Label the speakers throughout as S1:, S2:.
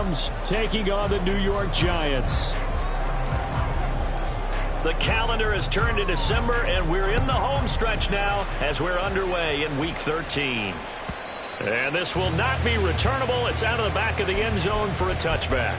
S1: Rams taking on the New York Giants.
S2: The calendar has turned to December, and we're in the home stretch now as we're underway in Week 13. And this will not be returnable. It's out of the back of the end zone for a touchback.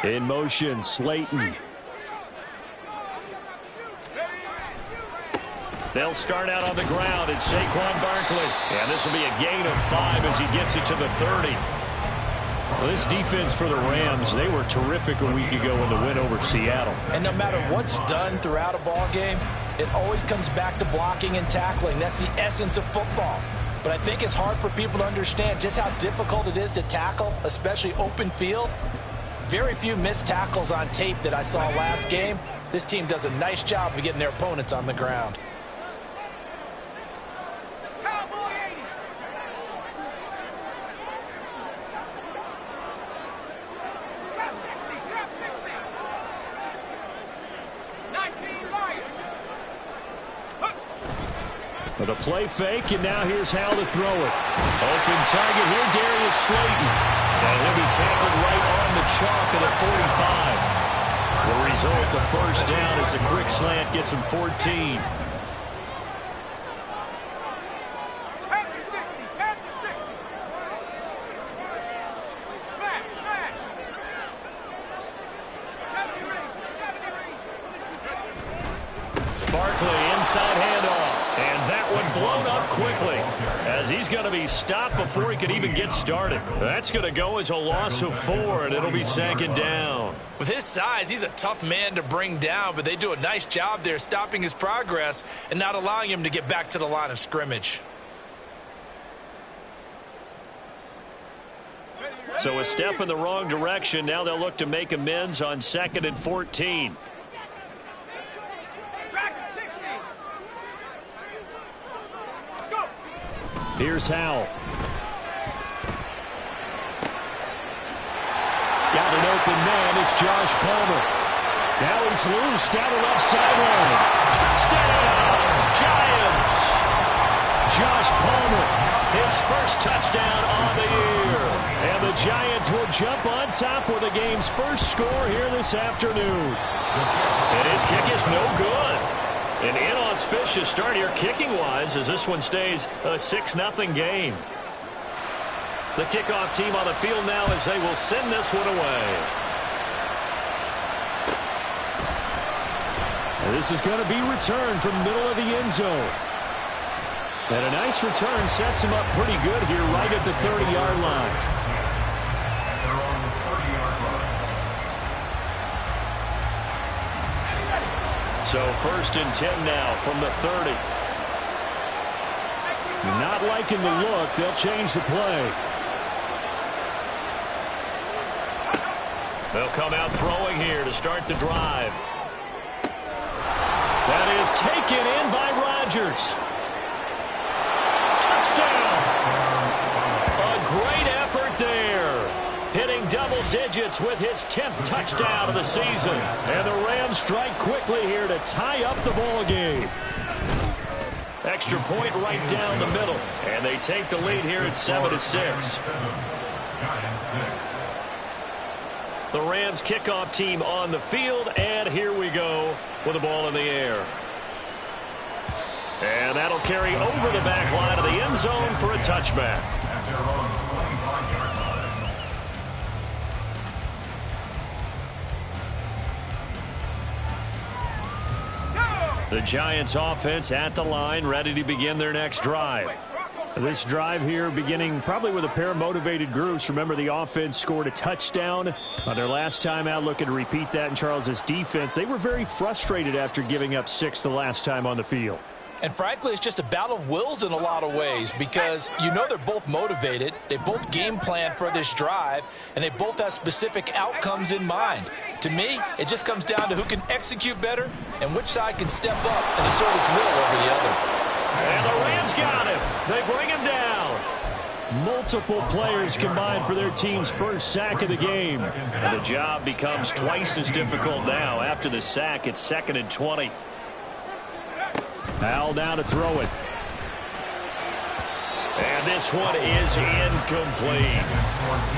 S1: In motion, Slayton.
S2: They'll start out on the ground. It's Saquon Barkley. And this will be a gain of 5 as he gets it to the 30.
S1: Well, this defense for the Rams, they were terrific a week ago in the win over Seattle.
S3: And no matter what's done throughout a ball game, it always comes back to blocking and tackling. That's the essence of football. But I think it's hard for people to understand just how difficult it is to tackle, especially open field. Very few missed tackles on tape that I saw last game. This team does a nice job of getting their opponents on the ground.
S1: But a play fake, and now here's how to throw it. Open target here, Darius Slayton.
S2: And he'll be tackled right on the chalk of the 45. The result, a first down as a quick slant gets him 14. Barkley inside handoff. And that one blown up quickly as he's going to be stopped before he could even get started. That's going to go as a loss of 4, and it'll be second down.
S3: With his size, he's a tough man to bring down, but they do a nice job there stopping his progress and not allowing him to get back to the line of scrimmage.
S2: So a step in the wrong direction. Now they'll look to make amends on 2nd and 14.
S1: Here's Howell. Got an open man. It's Josh Palmer. Now he's loose down the left sideline.
S2: Touchdown, Giants!
S1: Josh Palmer.
S2: His first touchdown on the year.
S1: And the Giants will jump on top with the game's first score here this afternoon.
S2: And his kick is no good. An inauspicious start here kicking-wise as this one stays a 6-0 game. The kickoff team on the field now as they will send this one away.
S1: And this is going to be returned from the middle of the end zone. And a nice return sets him up pretty good here right at the 30-yard line.
S2: So 1st and 10 now from the 30.
S1: Not liking the look. They'll change the play.
S2: They'll come out throwing here to start the drive. That is taken in by Rodgers. Touchdown! A great effort there. Hitting double digits with his 10th touchdown of the season.
S1: And the Rams strike quickly here to tie up the ball game.
S2: Extra point right down the middle. And they take the lead here at 7-6. The Rams kickoff team on the field. And here we go with the ball in the air. And that'll carry over the back line of the end zone for a touchback. The Giants offense at the line, ready to begin their next drive.
S1: This drive here beginning probably with a pair of motivated groups. Remember, the offense scored a touchdown on their last time out. Looking to repeat that in Charles's defense. They were very frustrated after giving up 6 the last time on the field.
S3: And frankly, it's just a battle of wills in a lot of ways because you know they're both motivated. They both game plan for this drive, and they both have specific outcomes in mind. To me, it just comes down to who can execute better and which side can step up and assert its will over the other.
S2: And the Rams got him. They bring him down.
S1: Multiple players combined for their team's first sack of the game.
S2: And the job becomes twice as difficult now. After the sack, it's 2nd and 20.
S1: Al now to throw it.
S2: And this one is incomplete.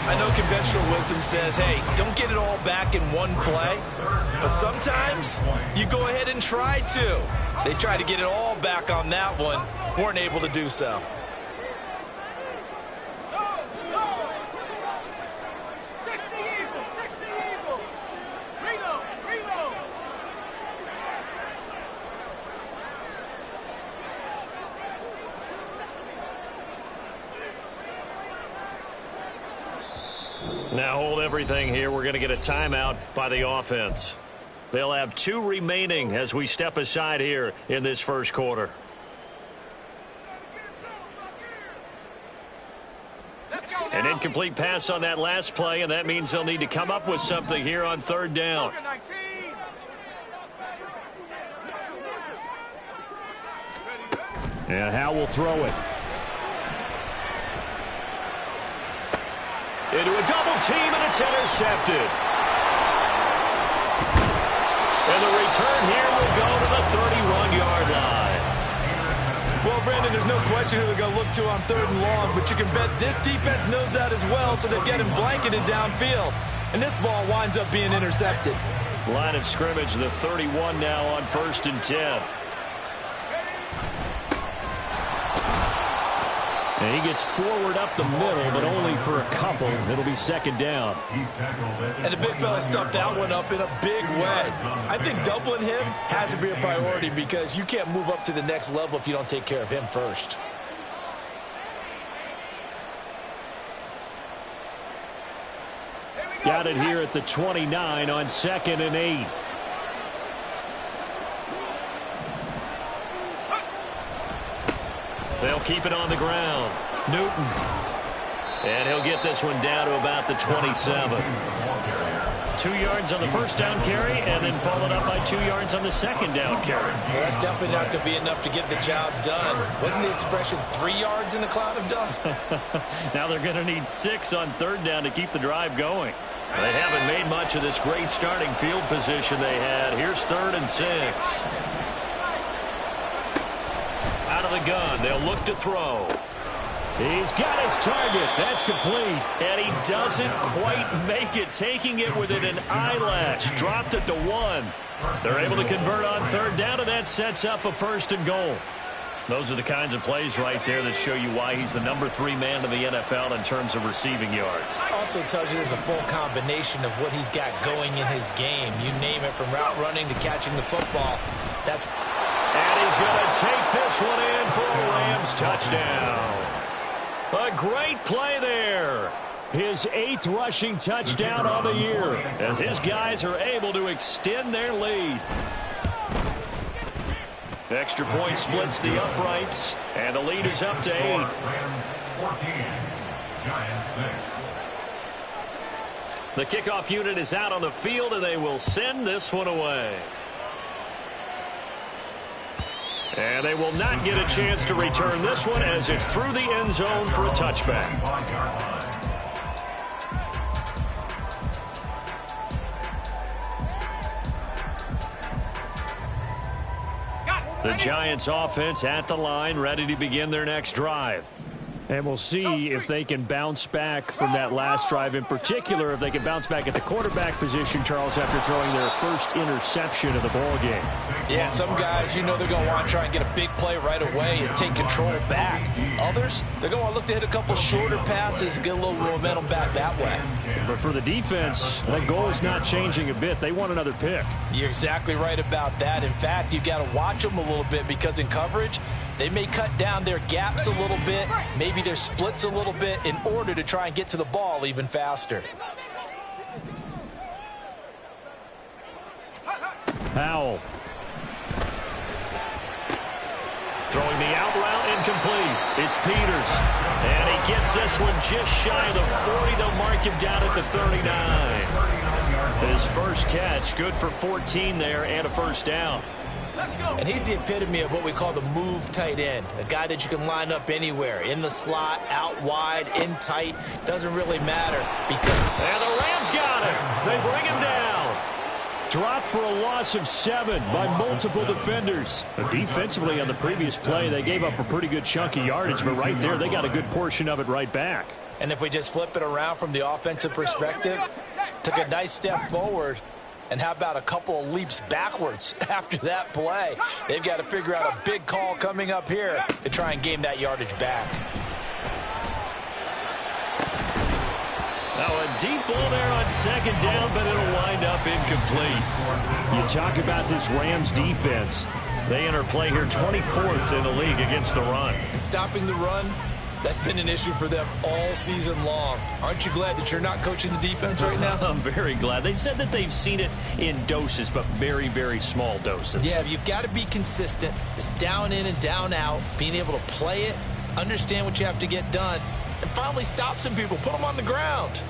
S3: I know conventional wisdom says, hey, don't get it all back in one play. But sometimes you go ahead and try to. They tried to get it all back on that one. Weren't able to do so.
S2: Now hold everything here. We're going to get a timeout by the offense. They'll have 2 remaining as we step aside here in this first quarter. An incomplete pass on that last play, and that means they'll need to come up with something here on 3rd down.
S1: And Howell will throw it.
S2: Into a double team, and it's intercepted. And the return here will go to the 31-yard line.
S3: Well, Brandon, there's no question who they're going to look to on 3rd and long, but you can bet this defense knows that as well, so they're getting blanketed downfield. And this ball winds up being intercepted.
S2: Line of scrimmage, the 31 now on 1st and 10.
S1: And he gets forward up the middle, but only for a couple. It'll be 2nd down.
S3: And the big fella stuffed that one up in a big way. I think doubling him has to be a priority because you can't move up to the next level if you don't take care of him first.
S1: Got it here at the 29 on 2nd and 8.
S2: They'll keep it on the ground. Newton. And he'll get this one down to about the 27. 2 yards on the first down carry, and then followed up by 2 yards on the 2nd down carry.
S3: Well, that's definitely not going to be enough to get the job done. Wasn't the expression 3 yards in a cloud of dust?
S2: Now they're going to need 6 on 3rd down to keep the drive going. They haven't made much of this great starting field position they had. Here's 3rd and 6. Out of the gun, they'll look to throw.
S1: He's got his target. That's complete.
S2: And he doesn't quite make it, taking it within an eyelash. Dropped it to 1. They're able to convert on 3rd down, and that sets up a 1st and goal. Those are the kinds of plays right there that show you why he's the number 3 man in the NFL in terms of receiving yards.
S3: Also tells you there's a full combination of what he's got going in his game. You name it, from route running to catching the football.
S2: And he's going to take this one in for a Rams touchdown. A great play there.
S1: His 8th rushing touchdown on the year,
S2: as his guys are able to extend their lead. Extra point splits the uprights, and the lead is up to 8.
S4: Rams 14, Giants 6.
S2: The kickoff unit is out on the field, and they will send this one away. And they will not get a chance to return this one as it's through the end zone for a touchback. The Giants offense at the line, ready to begin their next drive.
S1: And we'll see if they can bounce back from that last drive, in particular if they can bounce back at the quarterback position, Charles, after throwing their first interception of the ball game.
S3: Yeah, some guys, you know they're going to want to try and get a big play right away and take control back. Others, they're going to look to hit a couple shorter passes and get a little momentum back that way.
S1: But for the defense, that goal is not changing a bit. They want another pick.
S3: You're exactly right about that. In fact, you've got to watch them a little bit because in coverage, They may cut down their gaps a little bit, maybe their splits a little bit in order to try and get to the ball even faster.
S1: Howell.
S2: Throwing the out route incomplete. It's Peters. And he gets this one just shy of the 40. They'll mark him down at the 39. His first catch, good for 14 there and a first down.
S3: And he's the epitome of what we call the move tight end. A guy that you can line up anywhere. In the slot, out wide, in tight. Doesn't really matter.
S2: And the Rams got him. They bring him down.
S1: Dropped for a loss of 7 by multiple defenders. Defensively on the previous play, they gave up a pretty good chunk of yardage, but right there, they got a good portion of it right back.
S3: And if we just flip it around from the offensive perspective, took a nice step forward, and how about a couple of leaps backwards after that play? They've got to figure out a big call coming up here to try and gain that yardage back.
S2: Now a deep ball there on second down, but it'll wind up incomplete.
S1: You talk about this Rams defense.
S2: They enter play here 24th in the league against the run.
S3: And stopping the run, that's been an issue for them all season long. Aren't you glad that you're not coaching the defense right now?
S2: I'm very glad. They said that they've seen it in doses, but very, very small doses.
S3: Yeah, you've got to be consistent. It's down in and down out, being able to play it, understand what you have to get done, and finally stop some people, put them on the ground.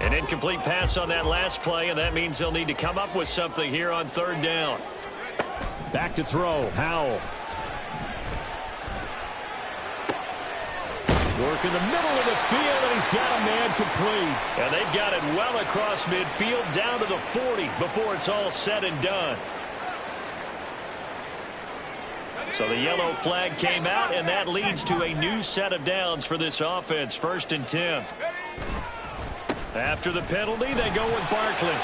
S2: An incomplete pass on that last play, and that means they'll need to come up with something here on third down.
S1: Back to throw, Howell. Work in the middle of the field, and he's got a man complete.
S2: And they've got it well across midfield, down to the 40 before it's all said and done. So the yellow flag came out, and that leads to a new set of downs for this offense. 1st and 10. After the penalty, they go with Barkley.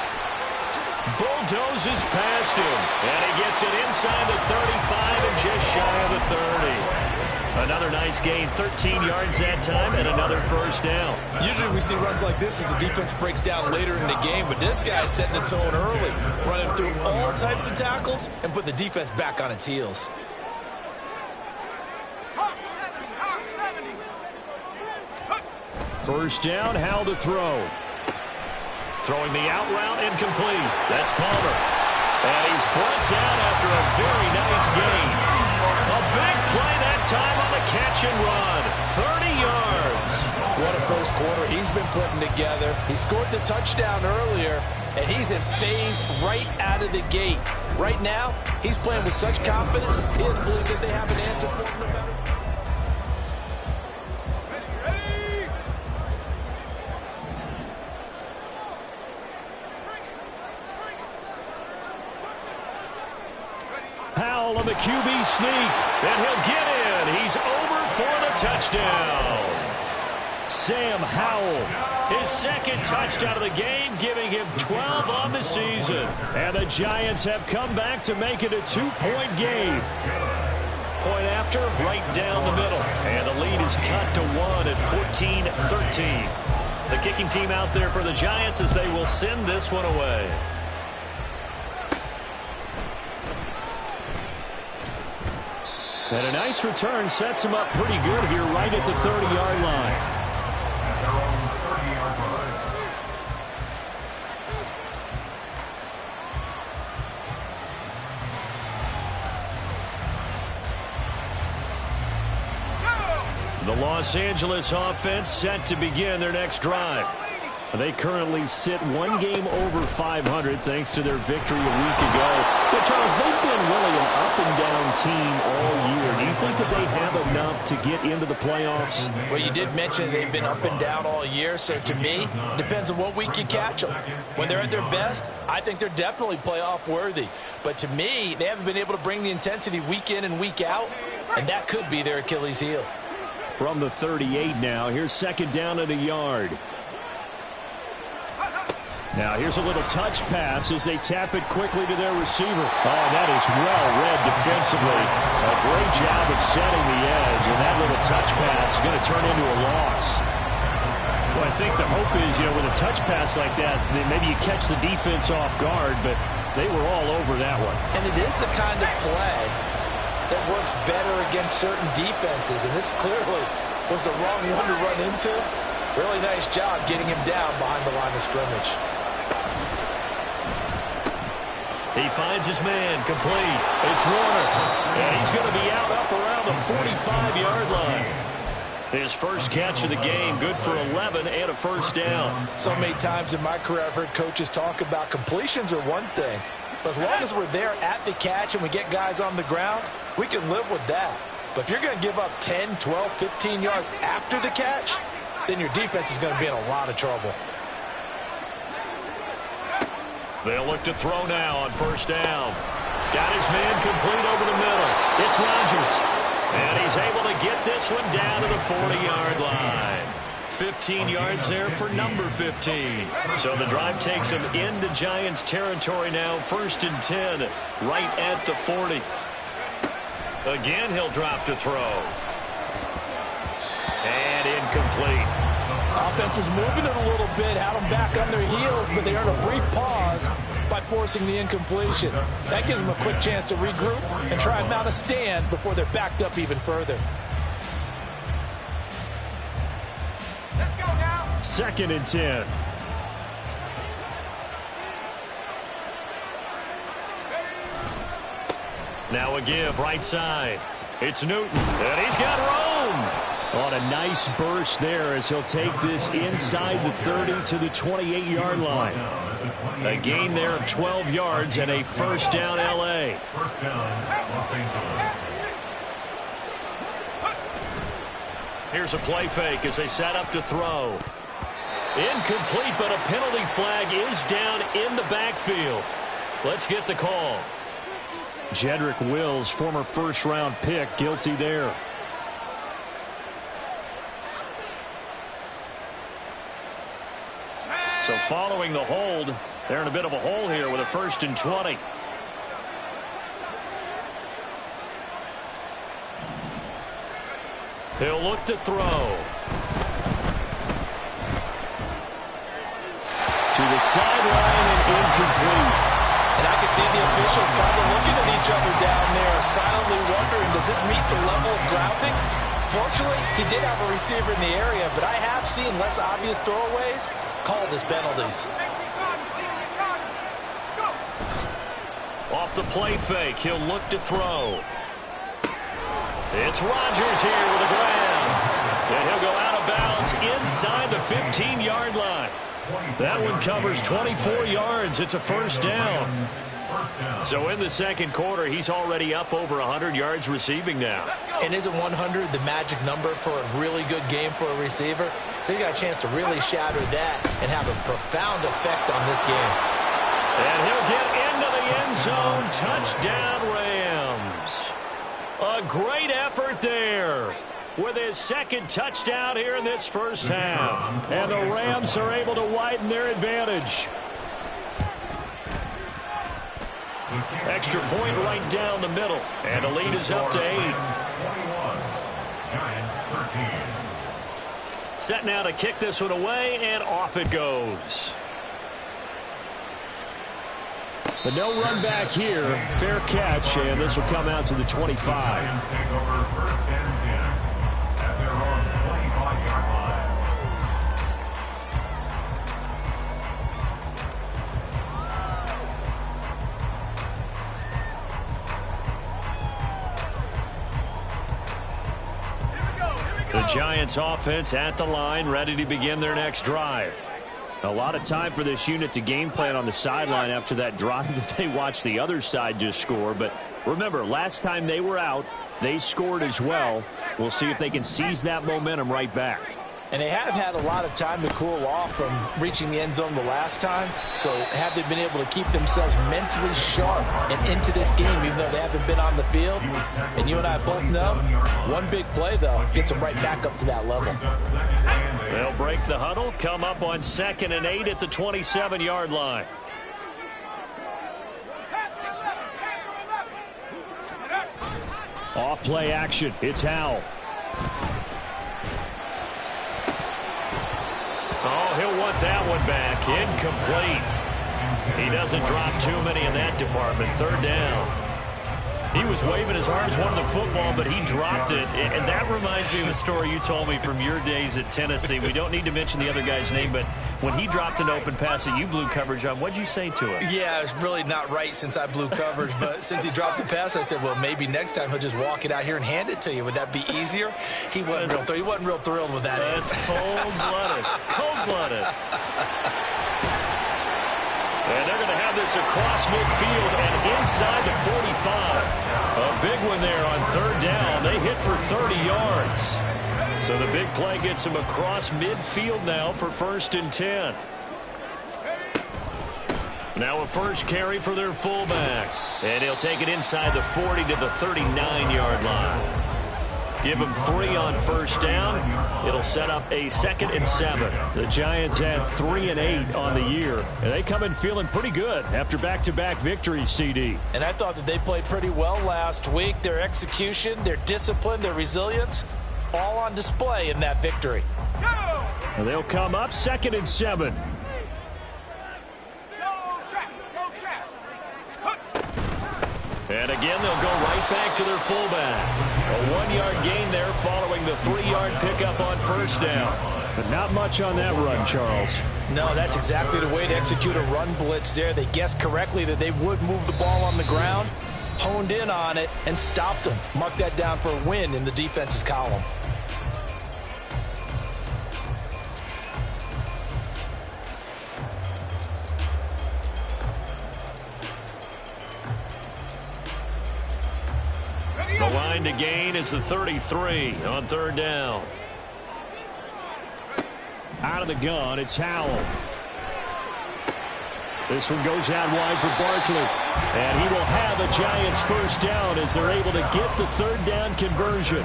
S2: Bulldozes past him, and he gets it inside the 35 and just shy of the 30. Another nice gain, 13 yards that time, and another first down.
S3: Usually we see runs like this as the defense breaks down later in the game, but this guy's setting the tone early, running through all types of tackles and put the defense back on its heels.
S1: First down, Howell to throw.
S2: Throwing the out route incomplete. That's Palmer. And he's brought down after a very nice gain. A big play that time on the catch and run. 30 yards.
S3: What a first quarter he's been putting together. He scored the touchdown earlier, and he's in phase right out of the gate. Right now, he's playing with such confidence, he doesn't believe that they have an answer for him no matter.
S1: Howell on the QB sneak,
S2: and he'll get in. He's over for the touchdown.
S1: Sam Howell.
S2: His second touchdown of the game, giving him 12 on the season.
S1: And the Giants have come back to make it a 2-point game.
S2: Point after, right down the middle. And the lead is cut to 1 at 14-13. The kicking team out there for the Giants as they will send this one away.
S1: And a nice return sets him up pretty good here right at the 30-yard line.
S4: At their own 30-yard line.
S1: The Los Angeles offense set to begin their next drive. They currently sit 1 game over 500 thanks to their victory a week ago. But, Charles, they've been really an up-and-down team all year. Do you think that they have enough to get into the playoffs?
S3: Well, you did mention they've been up and down all year, so to me, it depends on what week you catch them. When they're at their best, I think they're definitely playoff worthy. But to me, they haven't been able to bring the intensity week in and week out, and that could be their Achilles heel.
S1: From the 38 now, here's second down at a yard. Now here's a little touch pass as they tap it quickly to their receiver. Oh, that is well read defensively. A great job of setting the edge, and that little touch pass is going to turn into a loss. Well, I think the hope is, with a touch pass like that, maybe you catch the defense off guard, but They were all over that one.
S3: And it is the kind of play that works better against certain defenses, and this clearly was the wrong one to run into. Really nice job getting him down behind the line of scrimmage.
S2: He finds his man, complete. It's Warner, and he's going to be out up around the 45-yard line. His first catch of the game, good for 11 and a first down.
S3: So many times in my career I've heard coaches talk about completions are one thing, but as long as we're there at the catch and we get guys on the ground, we can live with that. But if you're going to give up 10, 12, 15 yards after the catch, then your defense is going to be in a lot of trouble.
S2: They'll look to throw now on first down. Got his man complete over the middle. It's Rodgers. And he's able to get this one down to the 40-yard line. 15 yards there for number 15. So the drive takes him into Giants territory now. 1st and 10, right at the 40. Again, he'll drop to throw. And incomplete.
S3: Offense was moving it a little bit, had them back on their heels, but they earned a brief pause by forcing the incompletion. That gives them a quick chance to regroup and try and mount a stand before they're backed up even further.
S4: Let's go now.
S1: 2nd and 10.
S2: Now a give right side. It's Newton, and he's got room.
S1: On a nice burst there as he'll take this inside the 30 to the 28-yard line.
S2: A gain there of 12 yards and a first down L.A.
S4: First down, Los Angeles.
S2: Here's a play fake as they set up to throw. Incomplete, but a penalty flag is down in the backfield. Let's get the call.
S1: Jedrick Wills, former first-round pick, guilty there.
S2: So following the hold, they're in a bit of a hole here with a 1st and 20. He'll look to throw.
S1: To the sideline and incomplete.
S3: And I can see the officials kind of looking at each other down there, silently wondering, does this meet the level of grounding? Fortunately, he did have a receiver in the area, but I have seen less obvious throwaways called as penalties.
S2: Off the play fake, he'll look to throw. It's Rodgers here with the grab. And he'll go out of bounds inside the 15-yard line. That one covers 24 yards. It's a first down. So in the second quarter, he's already up over 100 yards receiving now.
S3: And isn't 100 the magic number for a really good game for a receiver? So he got a chance to really shatter that and have a profound effect on this game.
S2: And he'll get into the end zone. Touchdown, Rams. A great effort there with his second touchdown here in this first half. And the Rams are able to widen their advantage. Extra point right down the middle. And the lead is up to 8.
S4: 21. Giants 13.
S2: Set now to kick this one away, and off it goes.
S1: But no run back here. Fair catch, and this will come out to the 25.
S4: Giants take over 1st and 10 at their own 25-yard line.
S2: The Giants offense at the line, ready to begin their next drive.
S1: A lot of time for this unit to game plan on the sideline after that drive that they watched the other side just score. But remember, last time they were out, they scored as well. We'll see if they can seize that momentum right back.
S3: And they have had a lot of time to cool off from reaching the end zone the last time. So have they been able to keep themselves mentally sharp and into this game, even though they haven't been on the field? And you and I both know, one big play, though, gets them right back up to that level.
S2: They'll break the huddle, come up on 2nd and 8 at the 27-yard line.
S1: Off play action. It's Howell.
S2: Oh, he'll want that one back. Incomplete. He doesn't drop too many in that department. Third down. He was waving his arms, wanting the football, but he dropped it. And that reminds me of a story you told me from your days at Tennessee. We don't need to mention the other guy's name, but when he dropped an open pass that you blew coverage on, what'd you say to him?
S3: Yeah, it's really not right since I blew coverage, but since he dropped the pass, I said, well, maybe next time he'll just walk it out here and hand it to you. Would that be easier? He wasn't real thrilled with that.
S2: That's cold-blooded. Cold-blooded. And they're going to have this across midfield and inside the 45. A big one there on third down. They hit for 30 yards. So the big play gets them across midfield now for 1st and 10. Now a first carry for their fullback. And he'll take it inside the 40 to the 39-yard line. Give them 3 on first down. It'll set up a 2nd and 7.
S1: The Giants had 3 and 8 on the year, and they come in feeling pretty good after back-to-back victories, CD.
S3: And I thought that they played pretty well last week. Their execution, their discipline, their resilience, all on display in that victory.
S1: And they'll come up 2nd and 7.
S2: And again, they'll go right back to their fullback. A 1-yard gain there following the 3-yard pickup on first down.
S1: But not much on that run, Charles.
S3: No, that's exactly the way to execute a run blitz there. They guessed correctly that they would move the ball on the ground, honed in on it, and stopped them. Mark that down for a win in the defense's column.
S2: The line to gain is the 33 on third down.
S1: Out of the gun, it's Howell. This one goes out wide for Barkley. And he will have a Giants first down as they're able to get the third down conversion.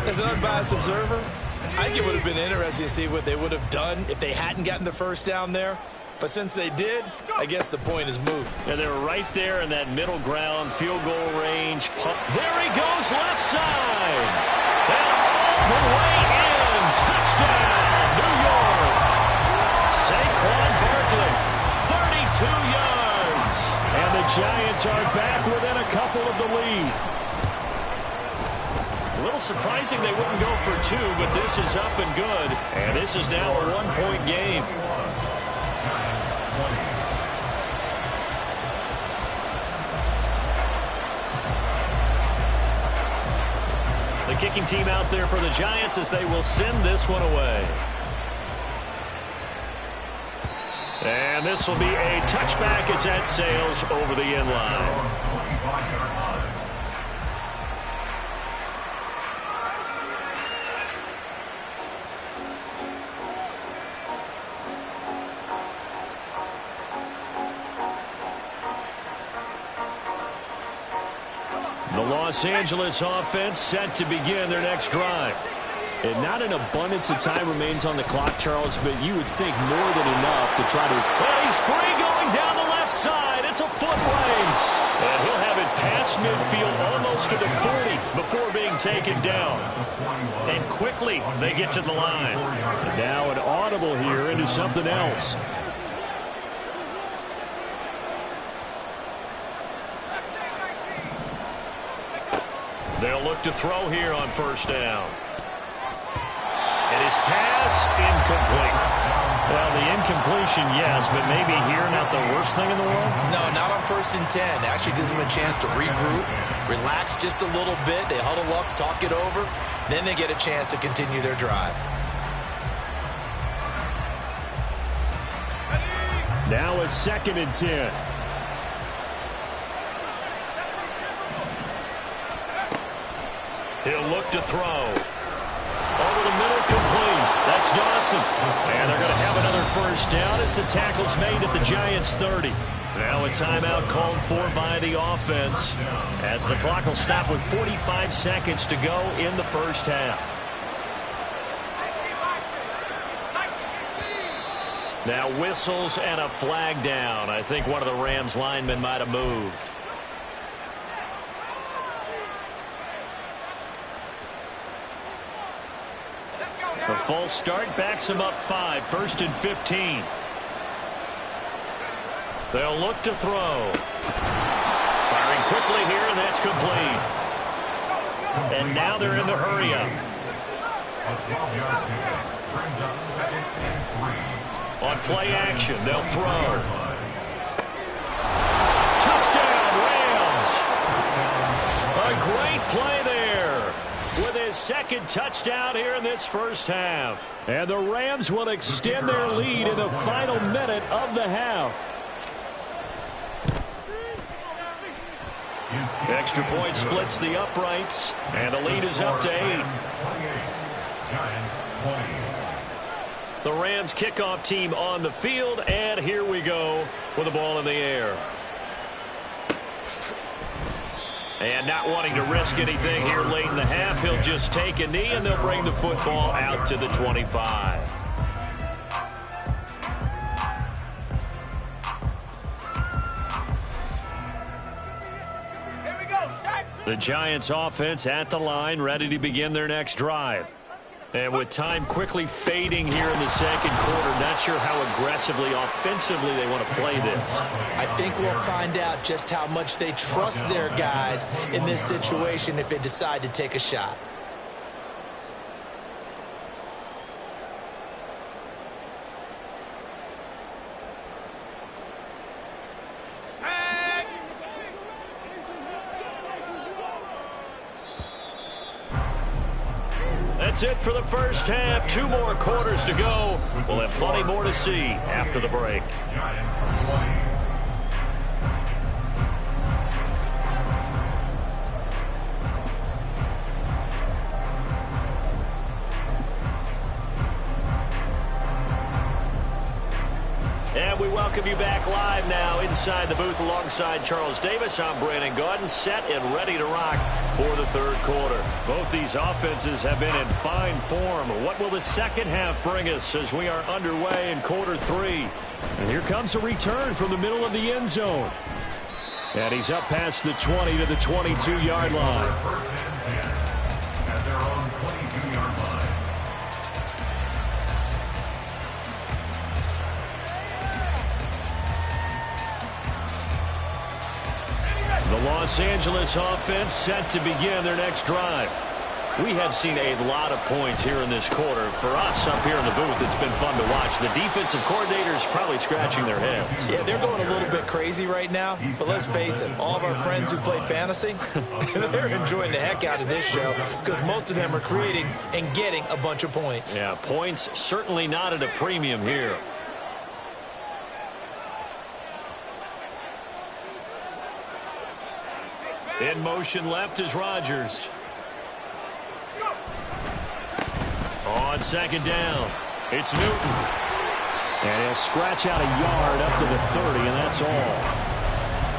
S3: As an unbiased observer, I think it would have been interesting to see what they would have done if they hadn't gotten the first down there. But since they did, I guess the point is moot.
S2: And they're right there in that middle ground, field goal range. There he goes, left side. And all the way in. Touchdown, New York. Saquon Barkley, 32 yards.
S1: And the Giants are back within a couple of the lead.
S2: A little surprising they wouldn't go for 2, but this is up and good. And this is now a 1-point game. The kicking team out there for the Giants as they will send this one away. And this will be a touchback as that sails over the end line. The Los Angeles offense set to begin their next drive.
S1: And not an abundance of time remains on the clock, Charles, but you would think more than enough to try to...
S2: Well, he's free going down the left side. It's a foot race. And he'll have it past midfield almost to the 40 before being taken down. And quickly they get to the line.
S1: And now an audible here into something else.
S2: They'll look to throw here on first down. And his pass incomplete. Well, the incompletion, yes, but maybe here not the worst thing in the world?
S3: No, not on 1st and 10. Actually gives them a chance to regroup, relax just a little bit. They huddle up, talk it over. Then they get a chance to continue their drive.
S1: Now a 2nd and 10.
S2: He'll look to throw. Over the middle, complete. That's Dawson. And they're going to have another first down as the tackle's made at the Giants' 30. Now a timeout called for by the offense as the clock will stop with 45 seconds to go in the first half. Now whistles and a flag down. I think one of the Rams linemen might have moved. The false start backs him up 5, 1st and 15. They'll look to throw. Firing quickly here, and that's complete. And now they're in the hurry-up.
S4: A 12-yard pickup brings up 2nd and 3.
S2: On play action, they'll throw. Touchdown, Rams! A great play there with his second touchdown here in this first half.
S1: And the Rams will extend their lead in the final minute of the half.
S2: Extra point splits the uprights, and the lead is up to 8. The Rams kickoff team on the field, and here we go with the ball in the air. And not wanting to risk anything here late in the half, he'll just take a knee, and they'll bring the football out to the 25. The Giants offense at the line, ready to begin their next drive. And with time quickly fading here in the second quarter, not sure how aggressively, offensively they want to play this.
S3: I think we'll find out just how much they trust their guys in this situation if they decide to take a shot.
S2: That's it for the first half. 2 more quarters to go. We'll have plenty more to see after the break.
S4: Giants 20.
S2: And we welcome you back live now inside the booth alongside Charles Davis. I'm Brandon Gaudin, set and ready to rock for the third quarter. Both these offenses have been in fine form. What will the second half bring us as we are underway in quarter 3?
S1: And here comes a return from the middle of the end zone. And he's up past the 20 to the 22-yard line.
S4: First and 10 at their own 22-yard line.
S2: The Los Angeles offense set to begin their next drive. We have seen a lot of points here in this quarter. For us up here in the booth, it's been fun to watch. The defensive coordinators probably scratching their heads.
S3: Yeah, they're going a little bit crazy right now, but let's face it, all of our friends who play fantasy, they're enjoying the heck out of this show because most of them are creating and getting a bunch of points.
S2: Yeah, points certainly not at a premium here. In motion left is Rodgers. On second down, it's Newton.
S1: And he'll scratch out a yard up to the 30, and that's all.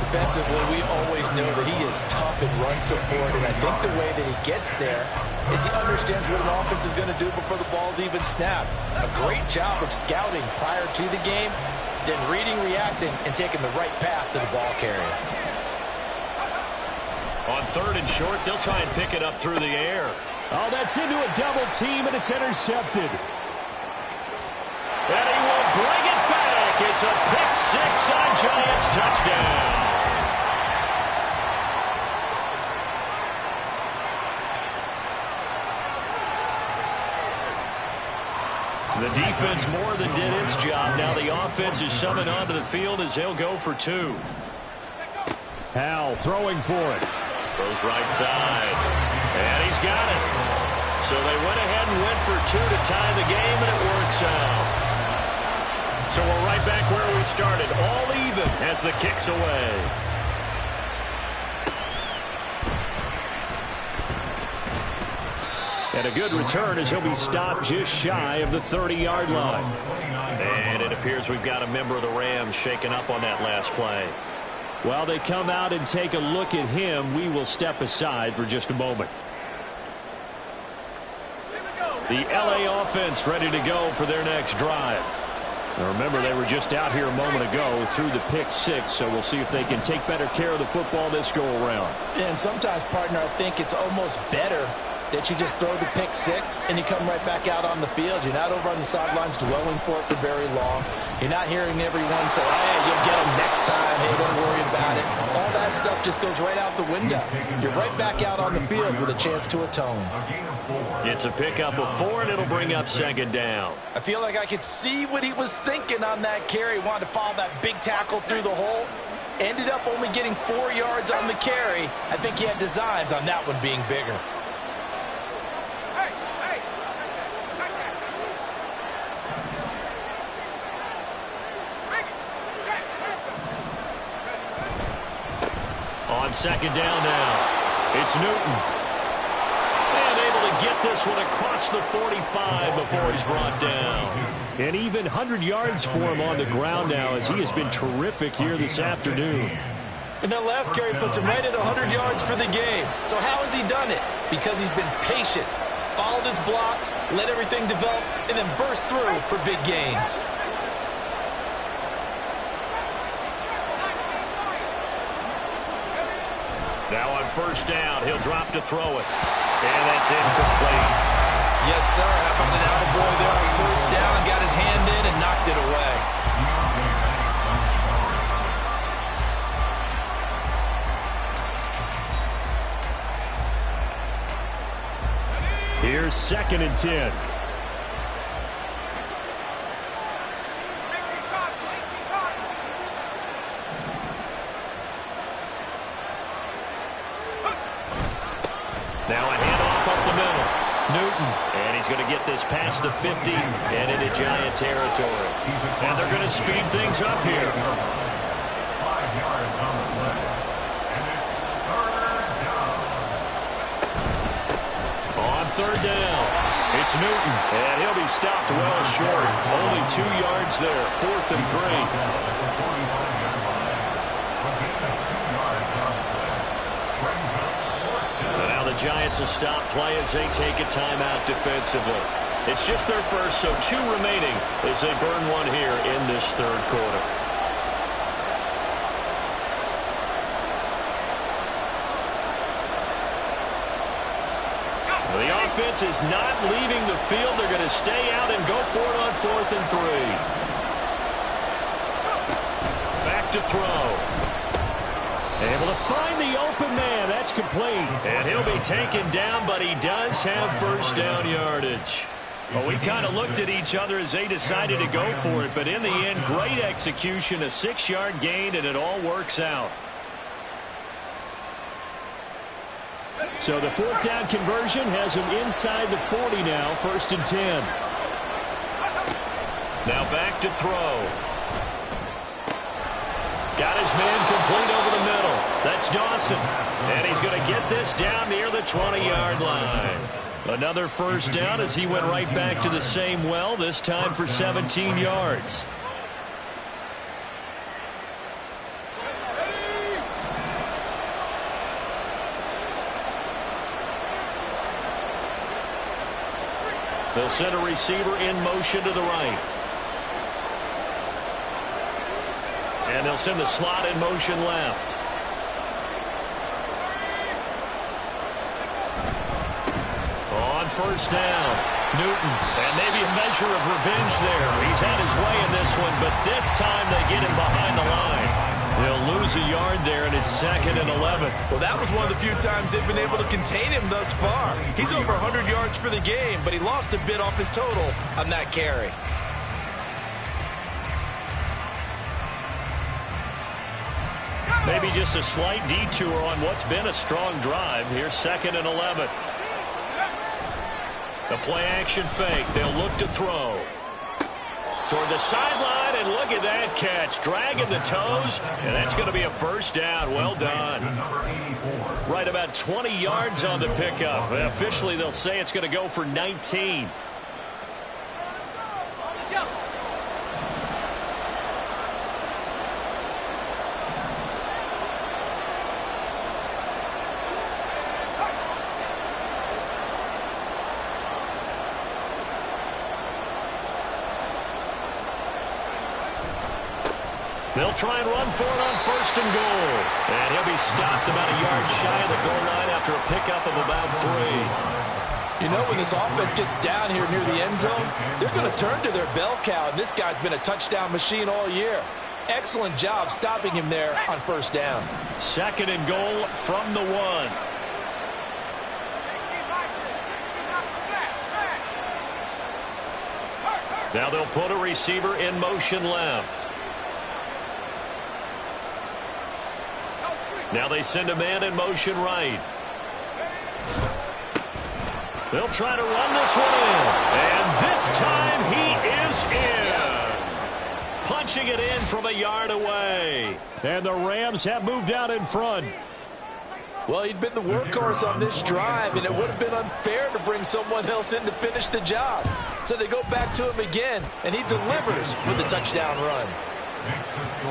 S3: Defensively, we always know that he is tough in run support, and I think the way that he gets there is he understands what an offense is going to do before the ball's even snapped. A great job of scouting prior to the game, then reading, reacting, and taking the right path to the ball carrier.
S2: On third and short, they'll try and pick it up through the air.
S1: Oh, that's into a double team, and it's intercepted.
S2: And he will bring it back. It's a pick-6 on Giants touchdown. The defense more than did its job. Now the offense is summoned onto the field as they'll go for 2.
S1: Howell throwing for it.
S2: Goes right side. And he's got it. So they went ahead and went for 2 to tie the game, and it works out. So we're right back where we started, all even as the kick's away.
S1: And a good return as he'll be stopped just shy of the 30-yard line.
S2: And it appears we've got a member of the Rams shaken up on that last play.
S1: While they come out and take a look at him, we will step aside for just a moment. The LA offense ready to go for their next drive. Now remember, they were just out here a moment ago through the pick-6, so we'll see if they can take better care of the football this go-around.
S3: And sometimes, partner, I think it's almost better that you just throw the pick six and you come right back out on the field. You're not over on the sidelines dwelling for it for very long. You're not hearing everyone say, hey, you'll get them next time. Hey, don't worry about it. All that stuff just goes right out the window. You're right back out on the field with a chance to atone.
S2: It's a pickup of 4, and it'll bring up second down.
S3: I feel like I could see what he was thinking on that carry. Wanted to follow that big tackle through the hole. Ended up only getting 4 yards on the carry. I think he had designs on that one being bigger.
S2: On second down now, it's Newton. And able to get this one across the 45 before he's brought down.
S1: And even 100 yards for him on the ground now, as he has been terrific here this afternoon.
S3: And that last carry puts him right at 100 yards for the game. So how has he done it? Because he's been patient, followed his blocks, let everything develop, and then burst through for big gains.
S2: Now on first down, he'll drop to throw it. And that's incomplete.
S3: Yes, sir. How about an attaboy there on first down? Got his hand in and knocked it away.
S1: Here's 2nd and 10.
S2: Now a handoff up the middle. Newton. And he's going to get this past the 50 and into Giant territory. And they're going to speed things up here.
S4: 5 yards on the play. And it's 3rd down.
S2: On 3rd down, it's Newton. And he'll be stopped well short. Only 2 yards there. 4th and 3. The Giants will stop play as they take a timeout defensively. It's just their first, so 2 remaining as they burn one here in this 3rd quarter. The offense is not leaving the field. They're going to stay out and go for it on 4th and 3. Back to throw. Able to find the open man. That's complete. And he'll be taken down, but he does have first down yardage. Well, we kind of looked at each other as they decided to go for it, but in the end, great execution, a 6-yard gain, and it all works out.
S1: So the 4th down conversion has him inside the 40 now, 1st and 10.
S2: Now back to throw. Got his man complete over the middle. That's Dawson. And he's going to get this down near the 20-yard line. Another first down as he went right back to the same well, this time for 17 yards. They'll send a receiver in motion to the right. And they'll send the slot in motion left. On first down, Newton. And maybe a measure of revenge there. He's had his way in this one, but this time they get him behind the line. They'll lose a yard there, and it's 2nd and 11.
S3: Well, that was one of the few times they've been able to contain him thus far. He's over 100 yards for the game, but he lost a bit off his total on that carry.
S2: Maybe just a slight detour on what's been a strong drive. Here's 2nd and 11. The play-action fake. They'll look to throw. Toward the sideline, and look at that catch. Dragging the toes, and that's going to be a first down. Well done. Right about 20 yards on the pickup. Officially, they'll say it's going to go for 19. They'll try and run for it on 1st and goal. And he'll be stopped about a yard shy of the goal line after a pickup of about 3.
S3: You know, when this offense gets down here near the end zone, they're going to turn to their bell cow, and this guy's been a touchdown machine all year. Excellent job stopping him there on first down.
S2: 2nd and goal from the 1. Now they'll put a receiver in motion left. Now they send a man in motion right. They'll try to run this one in. And this time he is in. Yes. Punching it in from a yard away.
S1: And the Rams have moved out in front.
S3: Well, he'd been the workhorse on this drive, and it would have been unfair to bring someone else in to finish the job. So they go back to him again, and he delivers with a touchdown run.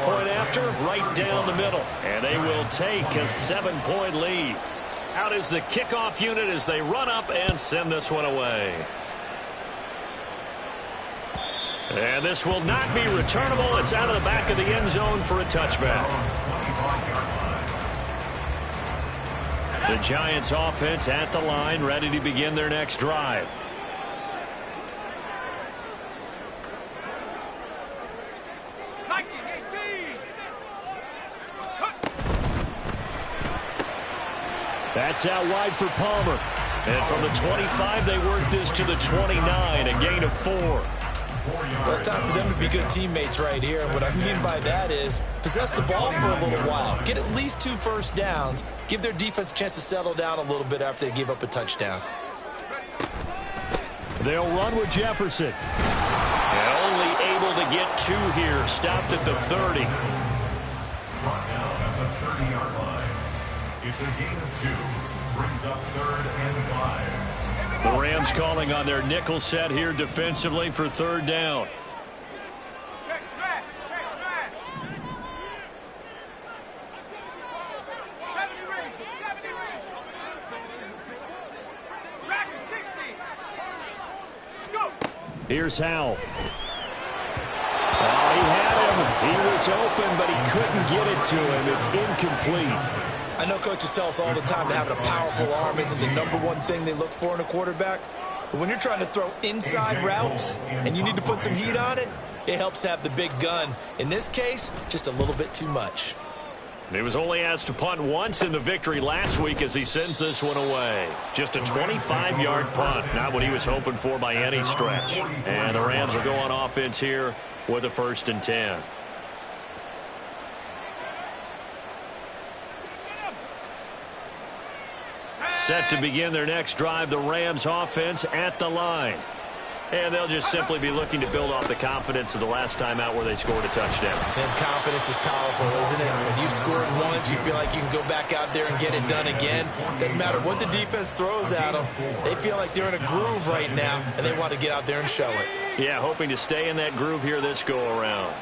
S2: Point after, right down the middle. And they will take a 7-point lead. Out is the kickoff unit as they run up and send this one away. And this will not be returnable. It's out of the back of the end zone for a touchback. The Giants offense at the line, ready to begin their next drive.
S1: That's out wide for Palmer.
S2: And from the 25, they work this to the 29, a gain of 4.
S3: Well, it's time for them to be good teammates right here. And what I mean by that is possess the ball for a little while. Get at least 2 first downs. Give their defense a chance to settle down a little bit after they give up a touchdown.
S1: They'll run with Jefferson.
S2: And only able to get 2 here. Stopped at the 30.
S4: Brought down at the 30-yard line. It's a gain of 2. Brings up 3rd and 5.
S2: The Rams calling on their nickel set here defensively for 3rd down.
S5: Check smash. 70 range. Track 60. Let's go.
S1: Here's Howell. Oh, he had him. He was open, but he couldn't get it to him. It's incomplete.
S3: I know coaches tell us all the time that having a powerful arm isn't the #1 thing they look for in a quarterback. But when you're trying to throw inside routes and you need to put some heat on it, it helps have the big gun. In this case, just a little bit too much.
S2: He was only asked to punt once in the victory last week as he sends this one away. Just a 25-yard punt, not what he was hoping for by any stretch. And the Rams will go on offense here with a 1st and 10. Set to begin their next drive, the Rams offense at the line. And they'll just simply be looking to build off the confidence of the last time out where they scored a touchdown.
S3: And confidence is powerful, isn't it? When you've scored once, you feel like you can go back out there and get it done again. Doesn't matter what the defense throws at them. They feel like they're in a groove right now, and they want to get out there and show it.
S2: Yeah, hoping to stay in that groove here this go-around.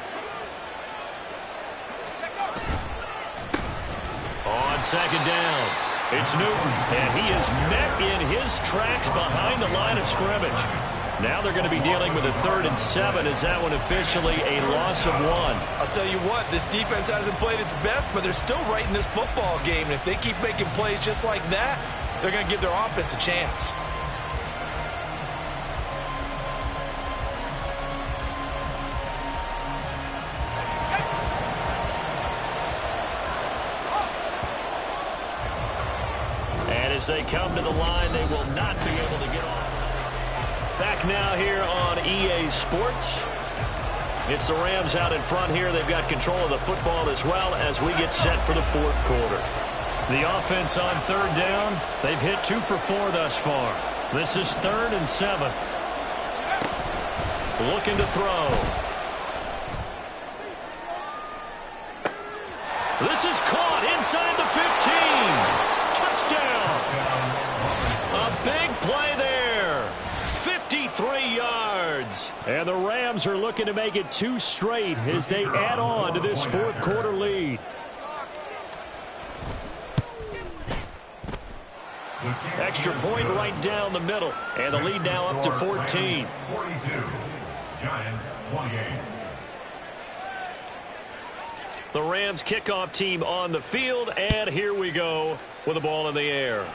S2: On 2nd down, it's Newton, and he is met in his tracks behind the line of scrimmage. Now they're going to be dealing with a 3rd and 7. Is that one officially a loss of 1?
S3: I'll tell you what, this defense hasn't played its best, but they're still right in this football game. And if they keep making plays just like that, they're going to give their offense a chance.
S2: And as they come to the line, they will not be able to get off. Back now here on EA Sports. It's the Rams out in front here. They've got control of the football as well as we get set for the 4th quarter. The offense on 3rd down. They've hit 2 for 4 thus far. This is 3rd and 7. Looking to throw. This is caught inside the 15. Touchdown. A big play there. 53 yards.
S1: And the Rams are looking to make it 2 straight as they add on to this 4th quarter lead.
S2: Extra point right down the middle. And the lead now up to 14.
S4: 42. Giants 28.
S2: The Rams kickoff team on the field. And here we go with the ball in the air.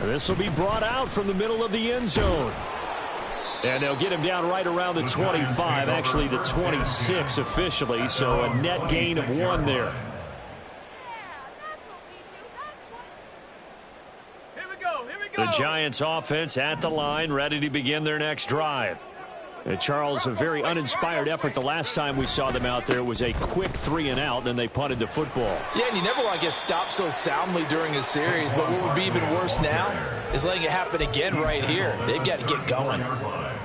S1: This will be brought out from the middle of the end zone. And they'll get him down right around the 25, actually the 26 officially, so a net gain of 1 there. The Giants offense at the line, ready to begin their next drive. Charles, a very uninspired effort the last time we saw them out there. It was a quick 3-and-out, and then they punted the football.
S3: Yeah, and you never want to get stopped so soundly during a series, but what would be even worse now is letting it happen again right here. They've got to get going.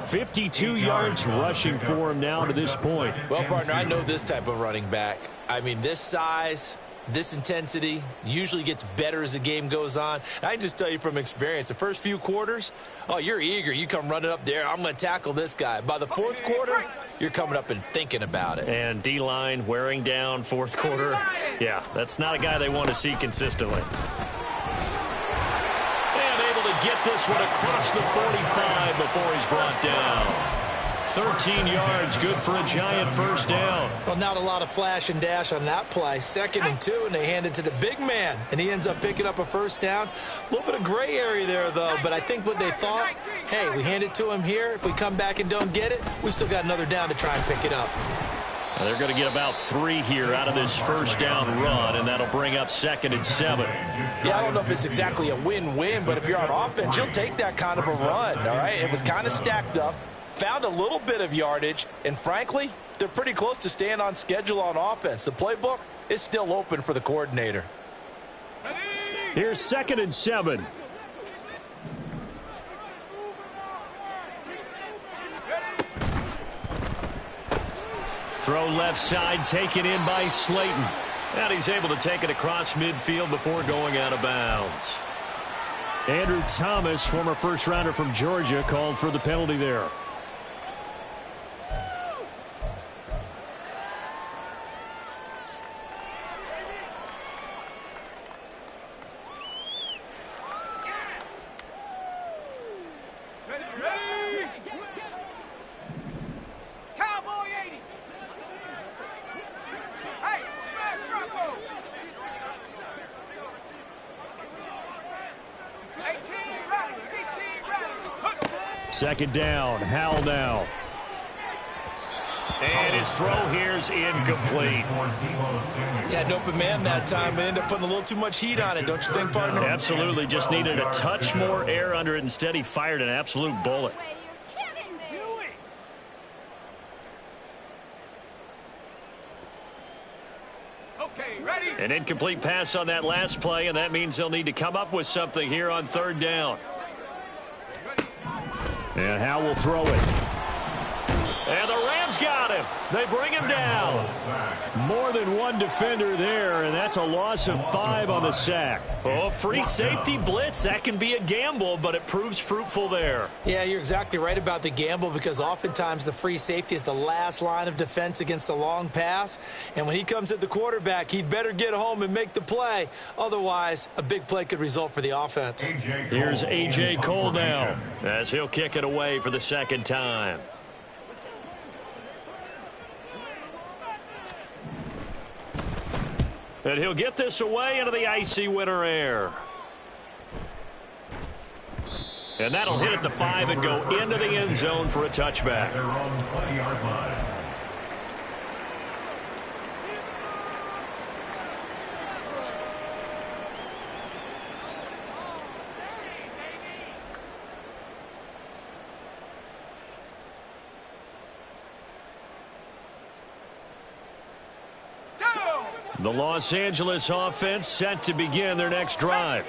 S1: 52 yards rushing for him now to this point.
S3: Well, partner, I know this type of running back. I mean, this size, this intensity usually gets better as the game goes on. And I can just tell you from experience, the first few quarters, oh, you're eager. You come running up there, I'm going to tackle this guy. By the fourth quarter, you're coming up and thinking about it.
S2: And D-line wearing down fourth quarter. Yeah, that's not a guy they want to see consistently. And able to get this one across the 45 before he's brought down. 13 yards, good for a Giant first down.
S3: Well, not a lot of flash and dash on that play. 2nd and 2, and they hand it to the big man, and he ends up picking up a first down. A little bit of gray area there, though, but I think what they thought, hey, we hand it to him here. If we come back and don't get it, we still got another down to try and pick it up.
S2: Now they're going to get about 3 here out of this first down run, and that'll bring up 2nd and 7.
S3: Yeah, I don't know if it's exactly a win-win, but if you're on offense, you'll take that kind of a run, all right? It was kind of stacked up. Found a little bit of yardage, and frankly, they're pretty close to staying on schedule on offense. The playbook is still open for the coordinator.
S1: Here's 2nd and 7. Throw left side, taken in by Slayton.
S2: And he's able to take it across midfield before going out of bounds.
S1: Andrew Thomas, former first-rounder from Georgia, called for the penalty there. Second down, Howell now.
S2: And his throw here's incomplete.
S3: Had an open man that time, but ended up putting a little too much heat on it, don't you think, partner?
S2: Absolutely, just needed a touch more air under it. Instead, he fired an absolute bullet. An incomplete pass on that last play, and that means they'll need to come up with something here on 3rd down.
S1: And Howell will throw it.
S2: And the Rams got him. They bring him down.
S1: More than one defender there, and that's a loss of 5 on the sack.
S2: Oh, free safety blitz. That can be a gamble, but it proves fruitful there.
S3: Yeah, you're exactly right about the gamble, because oftentimes the free safety is the last line of defense against a long pass. And when he comes at the quarterback, he'd better get home and make the play. Otherwise, a big play could result for the offense.
S2: Here's A.J. Cole now as he'll kick it away for the 2nd time. And he'll get this away into the icy winter air. And that'll hit at the 5 and go into the end zone for a touchback.
S4: Their own 20-yard line.
S2: The Los Angeles offense set to begin their next drive.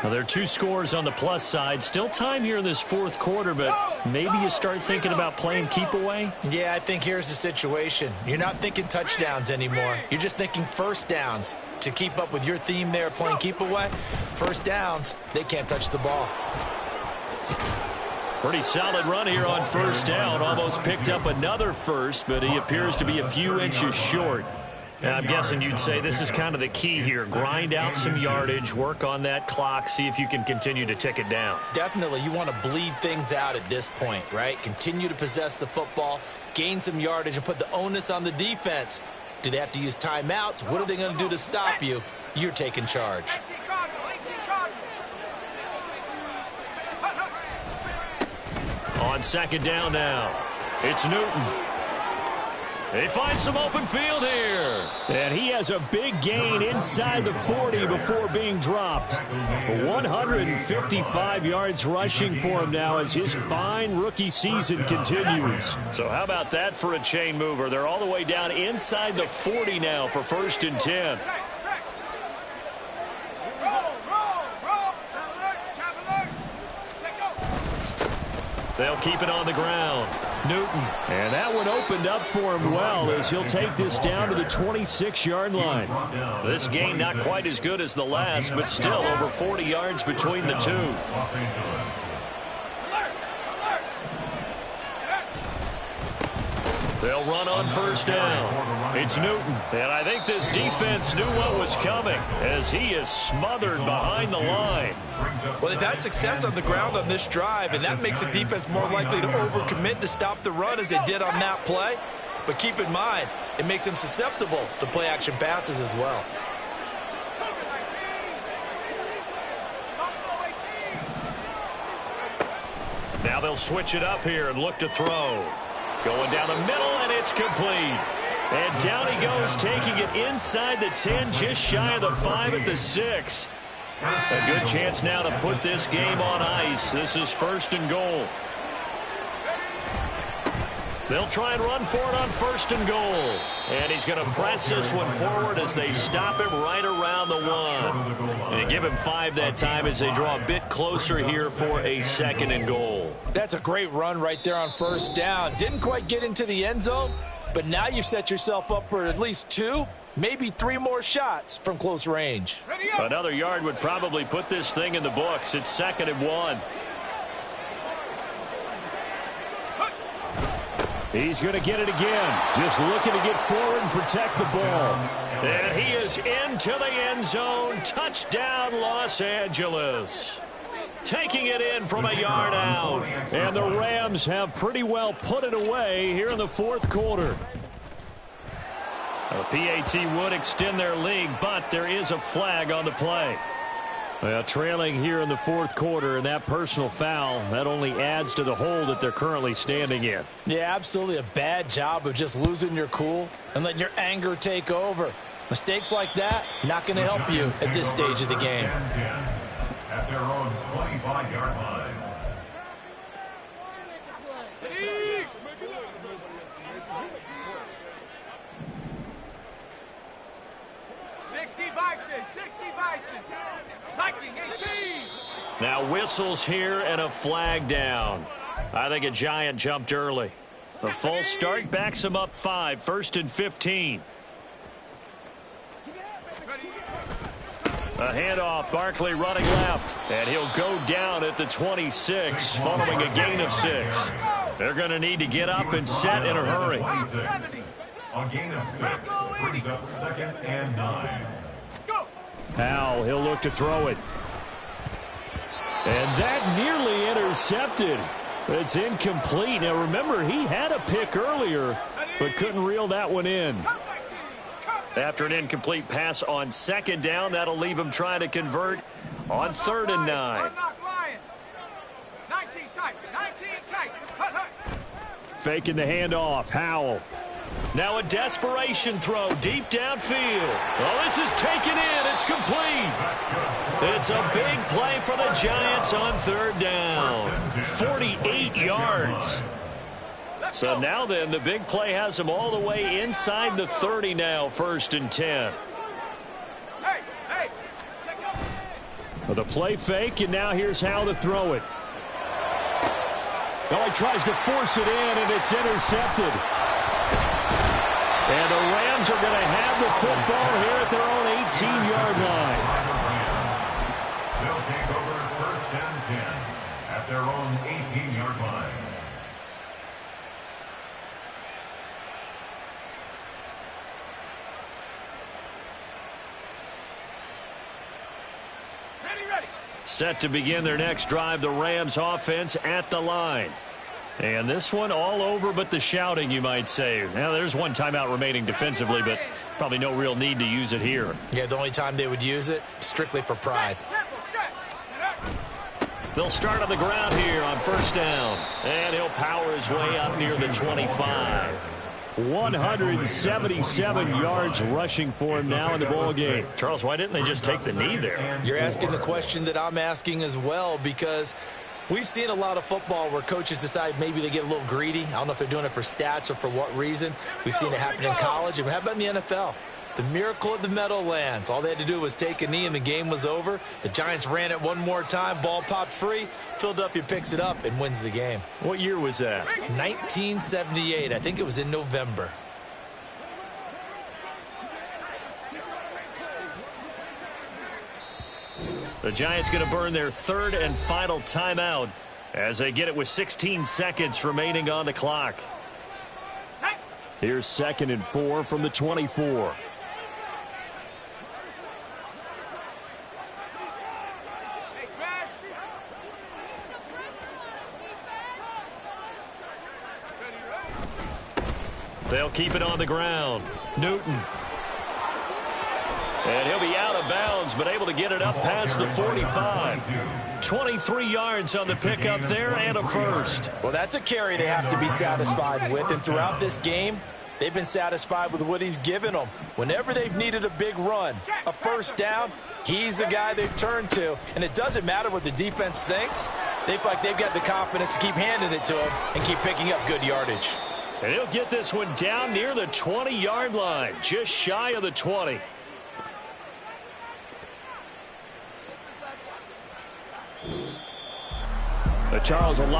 S2: Now, there are 2 scores on the plus side. Still time here in this 4th quarter, but maybe you start thinking about playing keep away?
S3: Yeah, I think here's the situation. You're not thinking touchdowns anymore. You're just thinking first downs. To keep up with your theme there, playing keep away, first downs, they can't touch the ball.
S2: Pretty solid run here on first down. Almost picked up another first, but he appears to be a few inches short. And I'm guessing you'd say this is kind of the key here. Grind out some yardage, work on that clock, see if you can continue to tick it down.
S3: Definitely, you want to bleed things out at this point, right? Continue to possess the football, gain some yardage, and put the onus on the defense. Do they have to use timeouts? What are they going to do to stop you? You're taking charge.
S2: On second down now, it's Newton. They find some open field here.
S1: And he has a big gain inside the 40 before being dropped. 155 yards rushing for him now as his fine rookie season continues.
S2: So how about that for a chain mover? They're all the way down inside the 40 now for 1st and 10. They'll keep it on the ground. Newton.
S1: And that one opened up for him well as he'll take this down to the 26-yard line.
S2: This game not quite as good as the last, but still over 40 yards between the two. They'll run on 1st down. It's Newton. And I think this defense knew what was coming as he is smothered behind the line.
S3: Well, they've had success on the ground on this drive, and that makes the defense more likely to overcommit to stop the run as they did on that play. But keep in mind, it makes them susceptible to play-action passes as well.
S2: Now they'll switch it up here and look to throw. Going down the middle, and it's complete. And down he goes, taking it inside the 10, just shy of the 5 at the 6. A good chance now to put this game on ice. This is 1st and goal. They'll try and run for it on 1st and goal. And he's going to press this one forward as they stop him right around the 1. And give him 5 that time as they draw a bit closer here for a 2nd and goal.
S3: That's a great run right there on 1st down. Didn't quite get into the end zone, but now you've set yourself up for at least 2, maybe 3 more shots from close range.
S2: Another yard would probably put this thing in the books. It's 2nd and 1.
S1: He's going to get it again. Just looking to get forward and protect the ball.
S2: And he is into the end zone. Touchdown, Los Angeles. Taking it in from a yard out.
S1: And the Rams have pretty well put it away here in the 4th quarter.
S2: The PAT would extend their lead, but there is a flag on the play.
S1: Well, trailing here in the 4th quarter, and that personal foul, that only adds to the hole that they're currently standing in.
S3: Yeah, absolutely a bad job of just losing your cool and letting your anger take over. Mistakes like that, not going to help you at this stage of the game.
S4: At their own 25-yard line.
S5: 60 Bison, 60 Bison. Viking 18.
S2: Now whistles here and a flag down. I think a Giant jumped early. The false start backs him up 5, 1st and 15. A handoff, Barkley running left, and he'll go down at the 26 following a gain of 6. They're going to need to get up and set in a hurry.
S4: A gain of 6 brings up 2nd and 9.
S1: Powell, he'll look to throw it. And that nearly intercepted. It's incomplete. Now remember, he had a pick earlier, but couldn't reel that one in.
S2: After an incomplete pass on 2nd down, that'll leave him trying to convert on 3rd and 9.
S5: 19 tight, 19 tight.
S1: Faking the handoff, Howell.
S2: Now a desperation throw deep downfield. Oh, this is taken in. It's complete. It's a big play for the Giants on 3rd down. 48 yards. So now then, the big play has them all the way inside the 30 now, 1st and 10.
S1: Well, the play fake, and now here's how to throw it. Oh, he tries to force it in, and it's intercepted. And the Rams are going to have the football here at their own 18-yard line.
S4: They'll take over 1st and 10 at their own 18-yard line.
S2: Set to begin their next drive, the Rams offense at the line. And this one all over but the shouting, you might say. Now, there's one timeout remaining defensively, but probably no real need to use it here.
S3: Yeah, the only time they would use it, strictly for pride.
S2: They'll start on the ground here on first down. And he'll power his way up near the 25.
S1: 177 yards rushing for him now in the ball game.
S2: Charles, why didn't they just take the knee there?
S3: You're asking the question that I'm asking as well, because we've seen a lot of football where coaches decide maybe they get a little greedy. I don't know if they're doing it for stats or for what reason. We've seen it happen in college. And how about in the NFL? The miracle of the Meadowlands. All they had to do was take a knee and the game was over. The Giants ran it one more time. Ball popped free. Philadelphia picks it up and wins the game.
S2: What year was that?
S3: 1978. I think it was in November.
S2: The Giants going to burn their third and final timeout as they get it with 16 seconds remaining on the clock.
S1: Here's 2nd and 4 from the 24.
S2: They'll keep it on the ground. Newton. And he'll be out of bounds, but able to get it up past the 45. 23 yards on the pickup there and a first.
S3: Well, that's a carry they have to be satisfied with. And throughout this game, they've been satisfied with what he's given them. Whenever they've needed a big run, a first down, he's the guy they've turned to. And it doesn't matter what the defense thinks. They feel like they've got the confidence to keep handing it to him and keep picking up good yardage.
S2: And he'll get this one down near the 20-yard line, just shy of the 20.
S1: Charles, a lot.